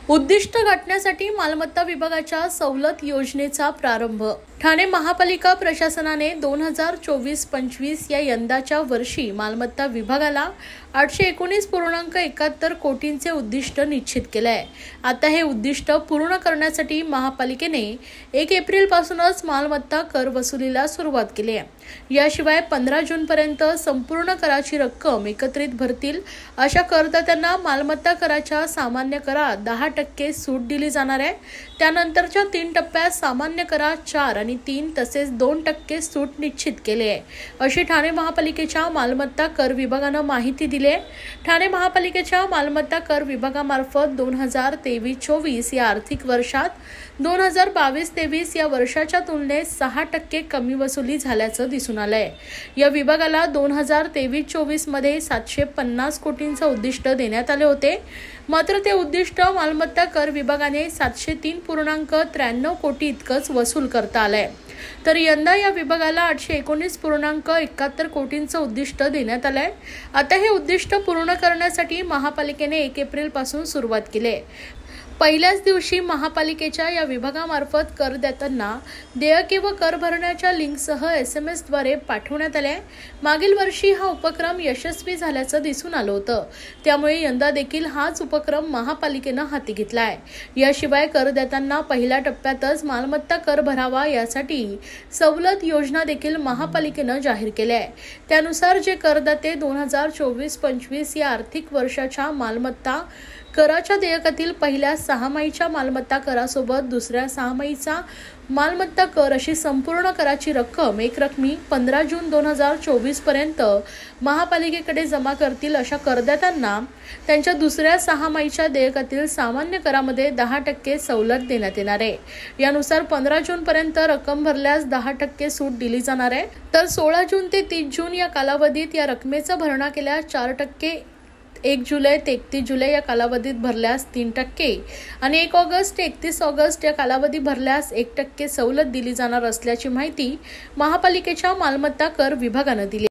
उद्दिष्ट गाठण्यासाठी मालमत्ता विभागाच्या सवलत योजनेचा प्रारंभ। ठाणे महापालिका प्रशासनाने 2024-25 या यंदाच्या वर्षी मालमत्ता विभागाला 819.71 कोटींचे उद्दिष्ट निश्चित केले आहे। आता हे उद्दिष्ट पूर्ण करण्यासाठी महापालिकेने 1 एप्रिल पासूनच मालमत्ता कर वसुलीला सुरुवात केली आहे। याशिवाय 15 जून पर्यंत संपूर्ण कराची रक्कम एकत्रित भरतील अशा करदात्यांना मालमत्ता कराच्या सामान्य करात 10% सूट दिली जाणार आहे। त्यानंतरच्या 3 टप्प्यात सामान्य करात 4 आणि 3 तसेच 2% सूट निश्चित केली आहे, अशी ठाणे महापालिकेच्या मालमत्ता कर विभागाने माहिती दिली आहे। ठाणे महापालिकेच्या मालमत्ता कर विभागामार्फत 2023-24 या आर्थिक वर्षात 2022-23 या वर्षाच्या तुलनेत 6% कमी वसुली झाल्याचं दिसून आलंय। या विभागाला 2023-24 मध्ये 750 कोटींचे उद्दिष्ट देण्यात आले होते, मात्र ते उद्दिष्ट मालमत्ता कर विभागाने 703.93 कोटी इतकंच वसूल करता आलंय। तर यंदा या विभागाला 819.71 कोटींचं उद्दिष्ट देण्यात आलंय। आता हे उद्दिष्ट पूर्ण करण्यासाठी महापालिकेने 1 एप्रिल पासून सुरुवात केली आहे। पहिल्याच दिवशी महापालिकेच्या या विभागामार्फत करदात्यांना देयके व कर भरण्याच्या लिंकसह SMS द्वारे पाठवण्यात आले। मागील वर्षी हा उपक्रम यशस्वी झाल्याचं दिसून आलं होतं, त्यामुळे यंदा देखील हाच उपक्रम महापालिकेनं हाती घेतला आहे। याशिवाय करदात्यांना पहिल्या टप्प्यातच मालमत्ता कर भरावा यासाठी सवलत योजना देखील महापालिकेनं जाहीर केल्या आहे। त्यानुसार जे करदाते 2024-25 या आर्थिक वर्षाच्या मालमत्ता कराच्या देयकातील पहिल्या 6 मालमत्ता करासोबत दुसऱ्या 6 मालमत्ता कर अशी संपूर्ण कराची रक्कम एकरकमी 15 जून 2024 पर्यंत महापालिकेकडे जमा करतील अशा करदात्यांना त्यांच्या दुसऱ्या 6 देयकातील सामान्य करामध्ये 10% सवलत देण्यात येणार आहे। यानुसार 15 जून पर्यंत रक्कम भरल्यास 10% सूट दिली जाणार आहे, तर 16 जून ते 30 जून या कालावधीत या रकमेचा भरणा केल्यास 4%, 1 जुलै ते 31 जुलै या कालावधीत भरल्यास 3% आणि 1 ऑगस्ट ते 31 ऑगस्ट या कालावधी भरल्यास 1% सवलत दिली जाणार असल्याची माहिती महापालिकेच्या मालमत्ता कर विभागाने दिली।